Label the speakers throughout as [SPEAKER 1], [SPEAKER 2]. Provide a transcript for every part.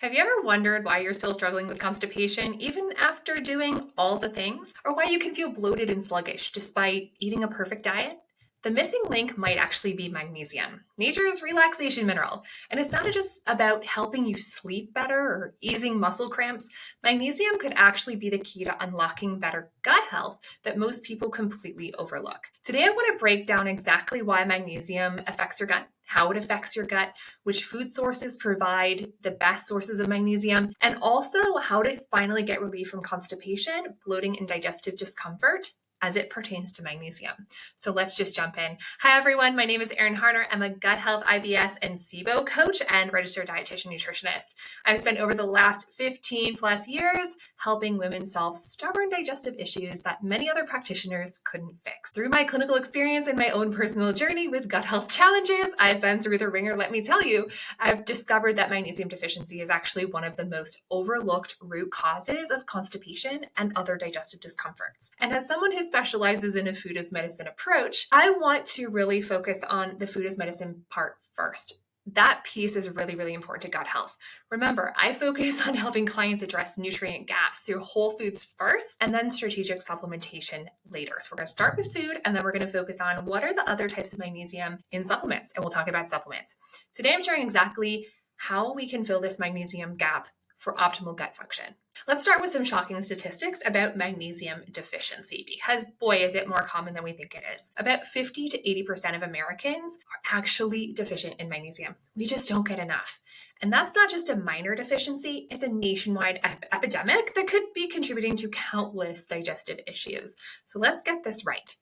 [SPEAKER 1] Have you ever wondered why you're still struggling with constipation even after doing all the things? Or why you can feel bloated and sluggish despite eating a perfect diet? The missing link might actually be magnesium, nature's relaxation mineral. And it's not just about helping you sleep better or easing muscle cramps. Magnesium could actually be the key to unlocking better gut health that most people completely overlook. Today, I want to break down exactly why magnesium affects your gut, how it affects your gut, which food sources provide the best sources of magnesium, and also how to finally get relief from constipation, bloating, and digestive discomfort as it pertains to magnesium. So let's just jump in. Hi, everyone. My name is Erin Harner. I'm a gut health, IBS, and SIBO coach and registered dietitian nutritionist. I've spent over the last 15 plus years helping women solve stubborn digestive issues that many other practitioners couldn't fix. Through my clinical experience and my own personal journey with gut health challenges, I've been through the ringer. Let me tell you, I've discovered that magnesium deficiency is actually one of the most overlooked root causes of constipation and other digestive discomforts. And as someone who specializes in a food as medicine approach, I want to really focus on the food as medicine part first. That piece is really, really important to gut health. Remember, I focus on helping clients address nutrient gaps through whole foods first and then strategic supplementation later. So we're going to start with food and then we're going to focus on what are the other types of magnesium in supplements. And we'll talk about supplements. Today, I'm sharing exactly how we can fill this magnesium gap for optimal gut function. Let's start with some shocking statistics about magnesium deficiency, because boy, is it more common than we think it is. About 50 to 80% of Americans are actually deficient in magnesium. We just don't get enough. And that's not just a minor deficiency, it's a nationwide epidemic that could be contributing to countless digestive issues. So let's get this right.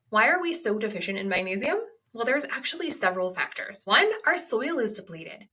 [SPEAKER 1] Why are we so deficient in magnesium? Well, there's actually several factors. One, our soil is depleted.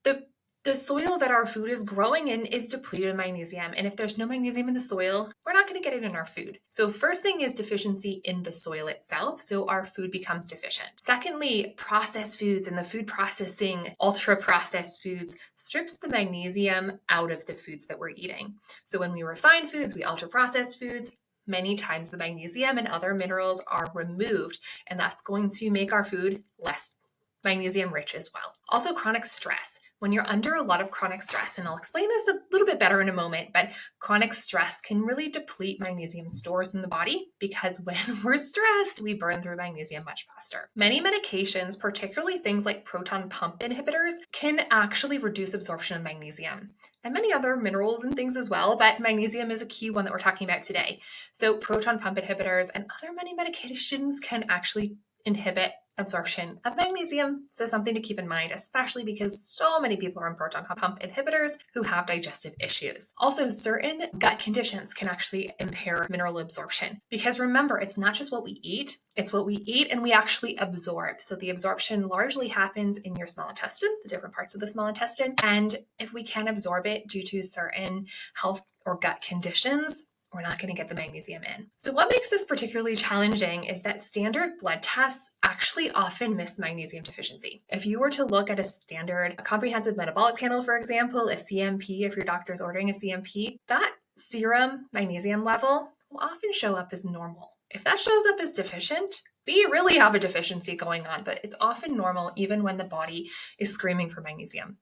[SPEAKER 1] The soil that our food is growing in is depleted in magnesium. And if there's no magnesium in the soil, we're not going to get it in our food. So first thing is deficiency in the soil itself. So our food becomes deficient. Secondly, processed foods and the food processing, ultra processed foods strips the magnesium out of the foods that we're eating. So when we refine foods, we ultra process foods, many times the magnesium and other minerals are removed. And that's going to make our food less magnesium rich as well. Also, chronic stress. When you're under a lot of chronic stress, and I'll explain this a little bit better in a moment, but chronic stress can really deplete magnesium stores in the body because when we're stressed, we burn through magnesium much faster. Many medications, particularly things like proton pump inhibitors, can actually reduce absorption of magnesium and many other minerals and things as well, but magnesium is a key one that we're talking about today. So proton pump inhibitors and other many medications can actually inhibit absorption of magnesium. So something to keep in mind, especially because so many people are on proton pump inhibitors who have digestive issues. Also, certain gut conditions can actually impair mineral absorption because remember, it's not just what we eat, it's what we eat and we actually absorb. So the absorption largely happens in your small intestine, the different parts of the small intestine. And if we can't absorb it due to certain health or gut conditions, we're not going to get the magnesium in. So what makes this particularly challenging is that standard blood tests actually often miss magnesium deficiency. If you were to look at a comprehensive metabolic panel, for example, a CMP, if your doctor's ordering a CMP, that serum magnesium level will often show up as normal. If that shows up as deficient, we really have a deficiency going on, but it's often normal even when the body is screaming for magnesium.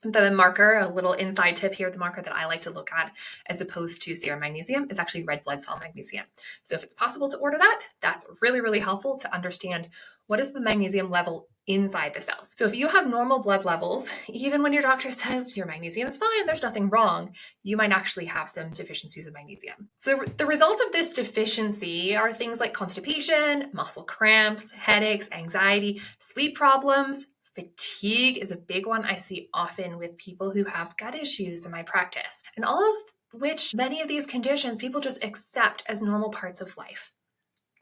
[SPEAKER 1] The marker, a little inside tip here, the marker that I like to look at as opposed to serum magnesium is actually red blood cell magnesium. So if it's possible to order that, that's really, really helpful to understand what is the magnesium level inside the cells. So if you have normal blood levels, even when your doctor says your magnesium is fine, there's nothing wrong, you might actually have some deficiencies of magnesium. So the results of this deficiency are things like constipation, muscle cramps, headaches, anxiety, sleep problems. Fatigue is a big one I see often with people who have gut issues in my practice, and all of which many of these conditions people just accept as normal parts of life.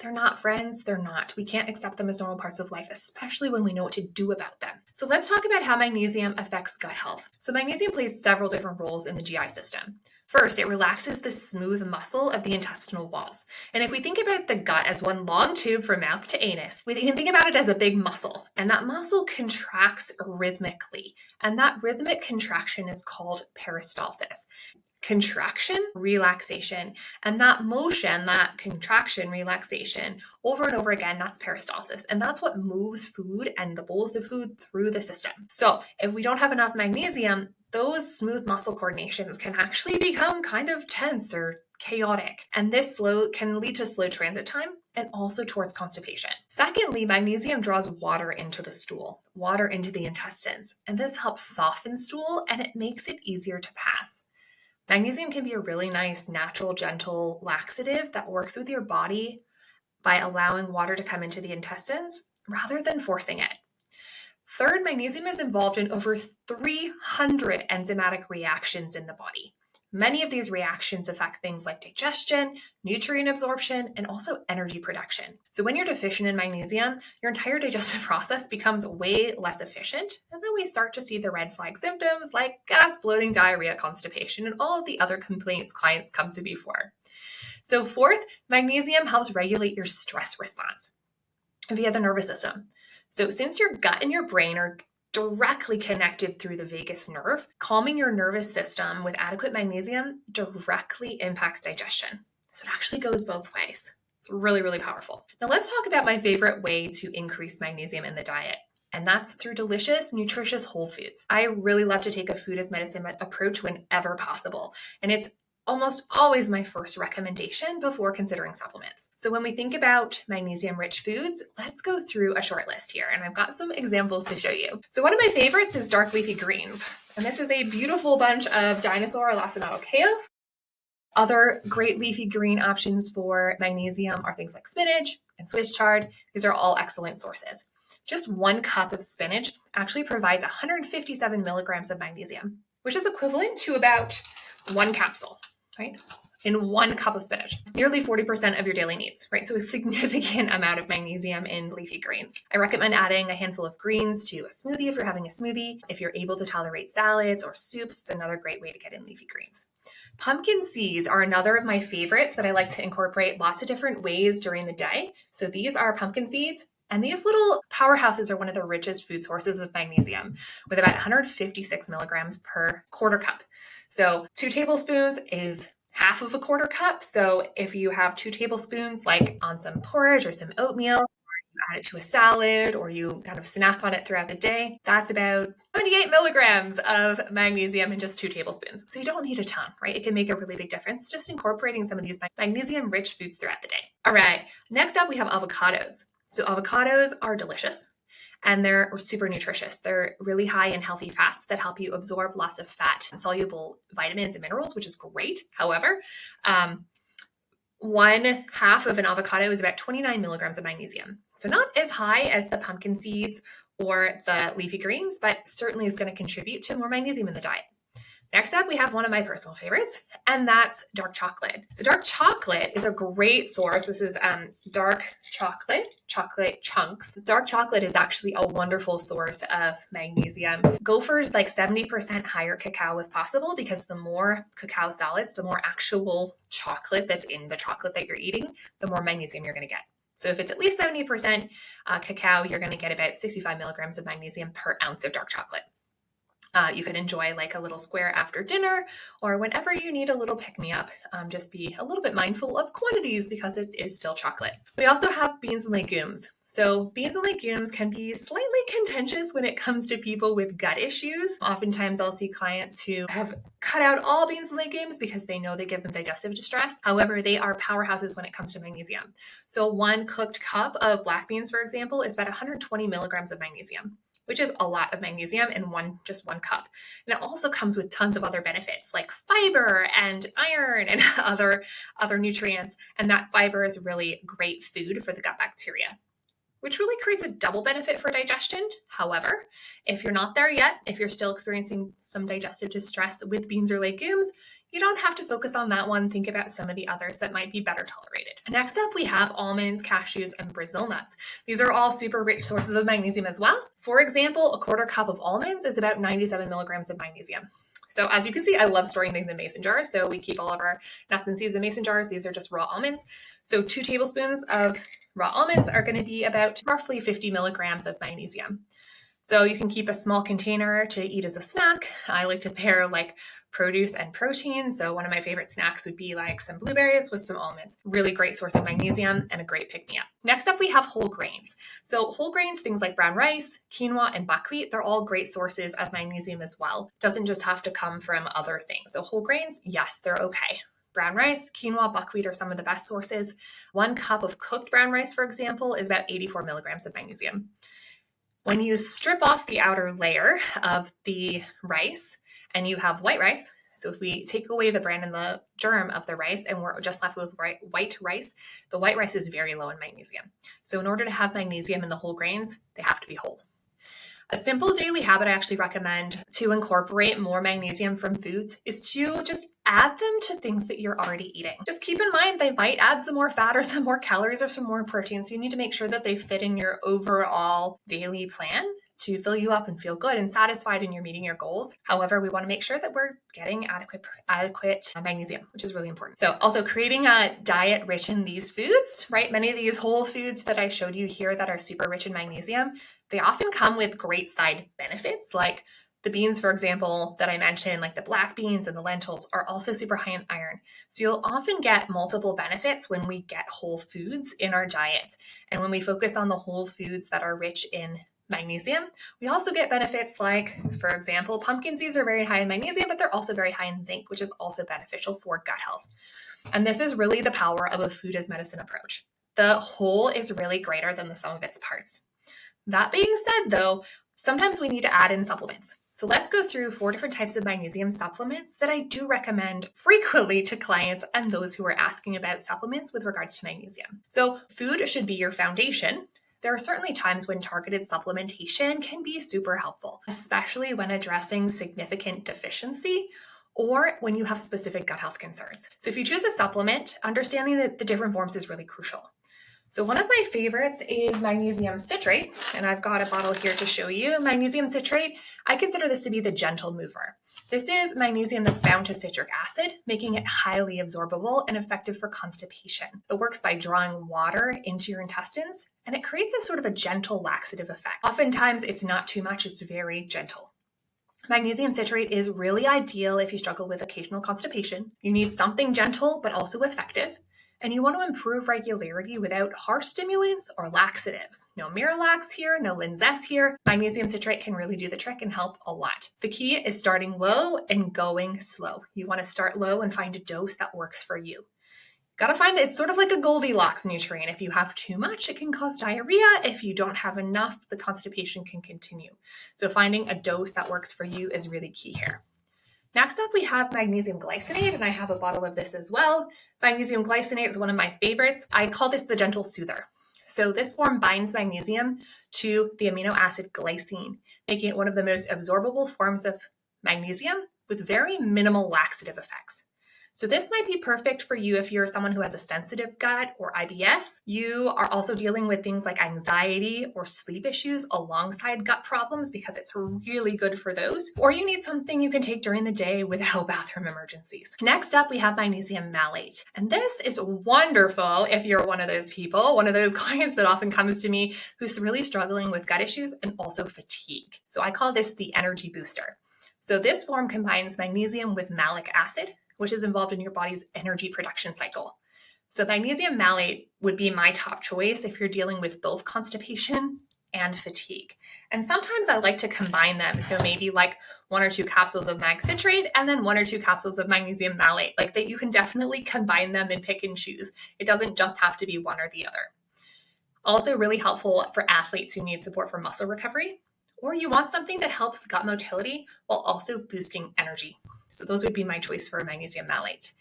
[SPEAKER 1] They're not, friends. They're not. We can't accept them as normal parts of life, especially when we know what to do about them. So let's talk about how magnesium affects gut health. So magnesium plays several different roles in the GI system. First, it relaxes the smooth muscle of the intestinal walls. And if we think about the gut as one long tube from mouth to anus, we can think about it as a big muscle. And that muscle contracts rhythmically. And that rhythmic contraction is called peristalsis. Contraction, relaxation, and that motion, that contraction, relaxation, over and over again, that's peristalsis. And that's what moves food and the bowls of food through the system. So if we don't have enough magnesium, those smooth muscle coordinations can actually become kind of tense or chaotic. And this can lead to slow transit time and also towards constipation. Secondly, magnesium draws water into the stool, water into the intestines, and this helps soften stool and it makes it easier to pass. Magnesium can be a really nice, natural, gentle laxative that works with your body by allowing water to come into the intestines rather than forcing it. Third, magnesium is involved in over 300 enzymatic reactions in the body. Many of these reactions affect things like digestion, nutrient absorption, and also energy production. So when you're deficient in magnesium, your entire digestive process becomes way less efficient, and then we start to see the red flag symptoms like gas, bloating, diarrhea, constipation, and all of the other complaints clients come to me for. So fourth, magnesium helps regulate your stress response via the nervous system. So since your gut and your brain are directly connected through the vagus nerve, calming your nervous system with adequate magnesium directly impacts digestion. So it actually goes both ways. It's really, really powerful. Now let's talk about my favorite way to increase magnesium in the diet. And that's through delicious, nutritious whole foods. I really love to take a food as medicine approach whenever possible. And it's almost always my first recommendation before considering supplements. So when we think about magnesium-rich foods, let's go through a short list here. And I've got some examples to show you. So one of my favorites is dark leafy greens. And this is a beautiful bunch of dinosaur or lacinato kale. Other great leafy green options for magnesium are things like spinach and Swiss chard. These are all excellent sources. Just 1 cup of spinach actually provides 157 milligrams of magnesium, which is equivalent to about 1 capsule. Right? In 1 cup of spinach, nearly 40% of your daily needs, right? So a significant amount of magnesium in leafy greens. I recommend adding a handful of greens to a smoothie if you're having a smoothie. If you're able to tolerate salads or soups, it's another great way to get in leafy greens. Pumpkin seeds are another of my favorites that I like to incorporate lots of different ways during the day. So these are pumpkin seeds. And these little powerhouses are one of the richest food sources of magnesium with about 156 milligrams per quarter cup. So 2 tablespoons is half of a quarter cup. So if you have 2 tablespoons, like on some porridge or some oatmeal, or you add it to a salad, or you kind of snack on it throughout the day, that's about 28 milligrams of magnesium in just 2 tablespoons. So you don't need a ton, right? It can make a really big difference just incorporating some of these magnesium-rich foods throughout the day. All right, next up we have avocados. So avocados are delicious. And they're super nutritious. They're really high in healthy fats that help you absorb lots of fat and soluble vitamins and minerals, which is great. However, 1/2 of an avocado is about 29 milligrams of magnesium. So not as high as the pumpkin seeds or the leafy greens, but certainly is going to contribute to more magnesium in the diet. Next up, we have one of my personal favorites, and that's dark chocolate. So dark chocolate is a great source. This is dark chocolate chunks. Dark chocolate is actually a wonderful source of magnesium. Go for like 70% higher cacao if possible, because the more cacao solids, the more actual chocolate that's in the chocolate that you're eating, the more magnesium you're going to get. So if it's at least 70% cacao, you're going to get about 65 milligrams of magnesium per ounce of dark chocolate. You can enjoy like a little square after dinner or whenever you need a little pick-me-up. Just be a little bit mindful of quantities because it is still chocolate. We also have beans and legumes. So beans and legumes can be slightly contentious when it comes to people with gut issues. Oftentimes I'll see clients who have cut out all beans and legumes because they know they give them digestive distress. However, they are powerhouses when it comes to magnesium. So 1 cooked cup of black beans, for example, is about 120 milligrams of magnesium, which is a lot of magnesium in just one cup. And it also comes with tons of other benefits like fiber and iron and other nutrients. And that fiber is really great food for the gut bacteria, which really creates a double benefit for digestion. However, if you're not there yet, if you're still experiencing some digestive distress with beans or legumes, you don't have to focus on that one. Think about some of the others that might be better tolerated. Next up, we have almonds, cashews, and Brazil nuts. These are all super rich sources of magnesium as well. For example, a quarter cup of almonds is about 97 milligrams of magnesium. So as you can see, I love storing things in mason jars. So we keep all of our nuts and seeds in mason jars. These are just raw almonds. So 2 tablespoons of raw almonds are going to be about roughly 50 milligrams of magnesium. So you can keep a small container to eat as a snack. I like to pair like produce and protein. So one of my favorite snacks would be like some blueberries with some almonds. Really great source of magnesium and a great pick-me-up. Next up, we have whole grains. So whole grains, things like brown rice, quinoa, and buckwheat, they're all great sources of magnesium as well. Doesn't just have to come from other things. So whole grains, yes, they're okay. Brown rice, quinoa, buckwheat are some of the best sources. 1 cup of cooked brown rice, for example, is about 84 milligrams of magnesium. When you strip off the outer layer of the rice and you have white rice, so if we take away the bran and the germ of the rice and we're just left with white rice, the white rice is very low in magnesium. So in order to have magnesium in the whole grains, they have to be whole. A simple daily habit I actually recommend to incorporate more magnesium from foods is to just add them to things that you're already eating. Just keep in mind they might add some more fat or some more calories or some more protein, so you need to make sure that they fit in your overall daily plan to fill you up and feel good and satisfied and you're meeting your goals. However, we want to make sure that we're getting adequate magnesium, which is really important. So also creating a diet rich in these foods, right? Many of these whole foods that I showed you here that are super rich in magnesium, they often come with great side benefits, like the beans, for example, that I mentioned, like the black beans and the lentils are also super high in iron. So you'll often get multiple benefits when we get whole foods in our diet. And when we focus on the whole foods that are rich in magnesium, we also get benefits like, for example, pumpkin seeds are very high in magnesium, but they're also very high in zinc, which is also beneficial for gut health. And this is really the power of a food as medicine approach. The whole is really greater than the sum of its parts. That being said, though, sometimes we need to add in supplements. So let's go through 4 different types of magnesium supplements that I do recommend frequently to clients and those who are asking about supplements with regards to magnesium. So food should be your foundation. There are certainly times when targeted supplementation can be super helpful, especially when addressing significant deficiency or when you have specific gut health concerns. So if you choose a supplement, understanding that the different forms is really crucial. So one of my favorites is magnesium citrate, and I've got a bottle here to show you. Magnesium citrate, I consider this to be the gentle mover. This is magnesium that's bound to citric acid, making it highly absorbable and effective for constipation. It works by drawing water into your intestines, and it creates a sort of a gentle laxative effect. Oftentimes, it's not too much, it's very gentle. Magnesium citrate is really ideal if you struggle with occasional constipation. You need something gentle, but also effective. And you want to improve regularity without harsh stimulants or laxatives. No Miralax here, no Linzess here. Magnesium citrate can really do the trick and help a lot. The key is starting low and going slow. You want to start low and find a dose that works for you. Gotta find it's sort of like a Goldilocks nutrient. If you have too much, it can cause diarrhea. If you don't have enough, the constipation can continue. So finding a dose that works for you is really key here. Next up, we have magnesium glycinate, and I have a bottle of this as well. Magnesium glycinate is one of my favorites. I call this the gentle soother. So this form binds magnesium to the amino acid glycine, making it one of the most absorbable forms of magnesium with very minimal laxative effects. So this might be perfect for you if you're someone who has a sensitive gut or IBS. You are also dealing with things like anxiety or sleep issues alongside gut problems because it's really good for those. Or you need something you can take during the day without bathroom emergencies. Next up, we have magnesium malate. And this is wonderful if you're one of those people, one of those clients that often comes to me who's really struggling with gut issues and also fatigue. So I call this the energy booster. So this form combines magnesium with malic acid, which is involved in your body's energy production cycle. So magnesium malate would be my top choice if you're dealing with both constipation and fatigue. And sometimes I like to combine them. So maybe like 1 or 2 capsules of mag citrate and then 1 or 2 capsules of magnesium malate. Like that you can definitely combine them and pick and choose. It doesn't just have to be one or the other. Also really helpful for athletes who need support for muscle recovery, or you want something that helps gut motility while also boosting energy. So those would be my choice for magnesium malate.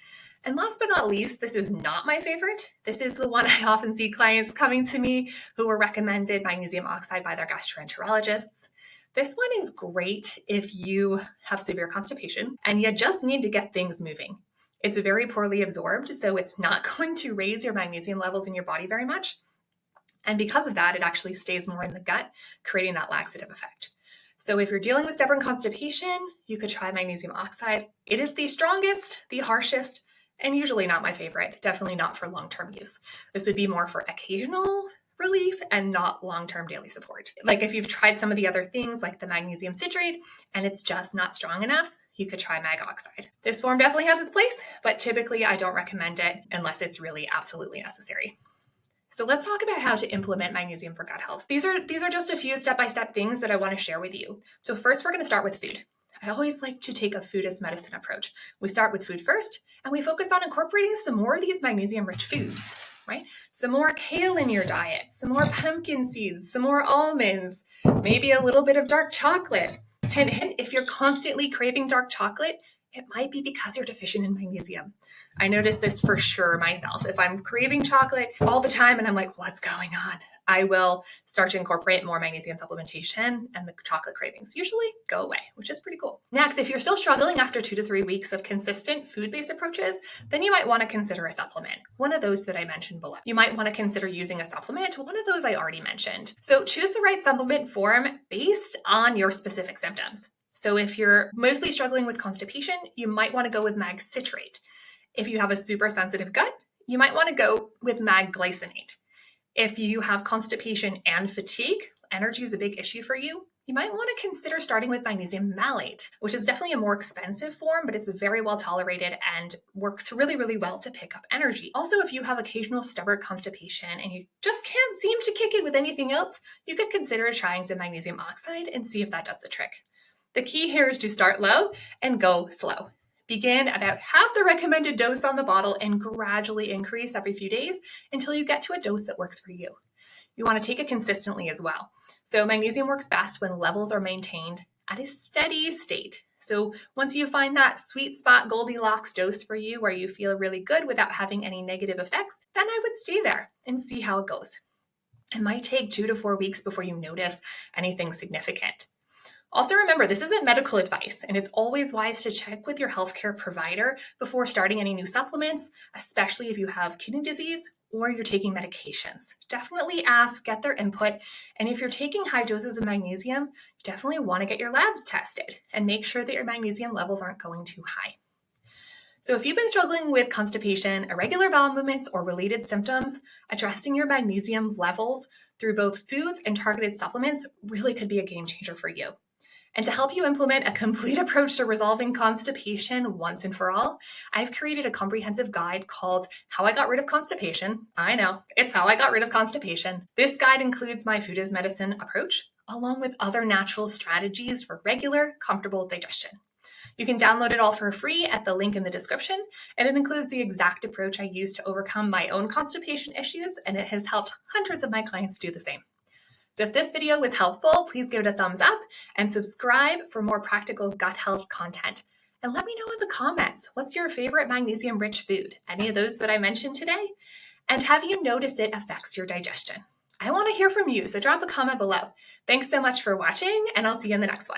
[SPEAKER 1] And last but not least, this is not my favorite. This is the one I often see clients coming to me who were recommended magnesium oxide by their gastroenterologists. This one is great if you have severe constipation and you just need to get things moving. It's very poorly absorbed, so it's not going to raise your magnesium levels in your body very much. And because of that, it actually stays more in the gut, creating that laxative effect. So if you're dealing with stubborn constipation, you could try magnesium oxide. It is the strongest, the harshest, and usually not my favorite, definitely not for long-term use. This would be more for occasional relief and not long-term daily support. Like if you've tried some of the other things like the magnesium citrate and it's just not strong enough, you could try mag oxide. This form definitely has its place, but typically I don't recommend it unless it's really absolutely necessary. So let's talk about how to implement magnesium for gut health. These are just a few step-by-step things that I want to share with you. So first, we're going to start with food. I always like to take a food as medicine approach. We start with food first, and we focus on incorporating some more of these magnesium-rich foods, right? Some more kale in your diet, some more pumpkin seeds, some more almonds, maybe a little bit of dark chocolate. Hint, hint, if you're constantly craving dark chocolate, it might be because you're deficient in magnesium. I notice this for sure myself. If I'm craving chocolate all the time and I'm like, what's going on? I will start to incorporate more magnesium supplementation and the chocolate cravings usually go away, which is pretty cool. Next, if you're still struggling after 2 to 3 weeks of consistent food-based approaches, then you might want to consider a supplement, one of those that I mentioned below. You might want to consider using a supplement, one of those I already mentioned. So choose the right supplement form based on your specific symptoms. So if you're mostly struggling with constipation, you might want to go with mag citrate. If you have a super sensitive gut, you might want to go with mag glycinate. If you have constipation and fatigue, energy is a big issue for you, you might want to consider starting with magnesium malate, which is definitely a more expensive form, but it's very well tolerated and works really, really well to pick up energy. Also, if you have occasional stubborn constipation and you just can't seem to kick it with anything else, you could consider trying some magnesium oxide and see if that does the trick. The key here is to start low and go slow. Begin about half the recommended dose on the bottle and gradually increase every few days until you get to a dose that works for you. You want to take it consistently as well. So magnesium works best when levels are maintained at a steady state. So once you find that sweet spot Goldilocks dose for you where you feel really good without having any negative effects, then I would stay there and see how it goes. It might take 2 to 4 weeks before you notice anything significant. Also remember, this isn't medical advice, and it's always wise to check with your healthcare provider before starting any new supplements, especially if you have kidney disease or you're taking medications. Definitely ask, get their input, and if you're taking high doses of magnesium, you definitely want to get your labs tested and make sure that your magnesium levels aren't going too high. So if you've been struggling with constipation, irregular bowel movements, or related symptoms, addressing your magnesium levels through both foods and targeted supplements really could be a game changer for you. And to help you implement a complete approach to resolving constipation once and for all, I've created a comprehensive guide called How I Got Rid of Constipation. I know, it's How I Got Rid of Constipation. This guide includes my food as medicine approach, along with other natural strategies for regular, comfortable digestion. You can download it all for free at the link in the description, and it includes the exact approach I use to overcome my own constipation issues, and it has helped hundreds of my clients do the same. So if this video was helpful, please give it a thumbs up and subscribe for more practical gut health content. And let me know in the comments, what's your favorite magnesium-rich food? Any of those that I mentioned today? And have you noticed it affects your digestion? I want to hear from you, so drop a comment below. Thanks so much for watching, and I'll see you in the next one.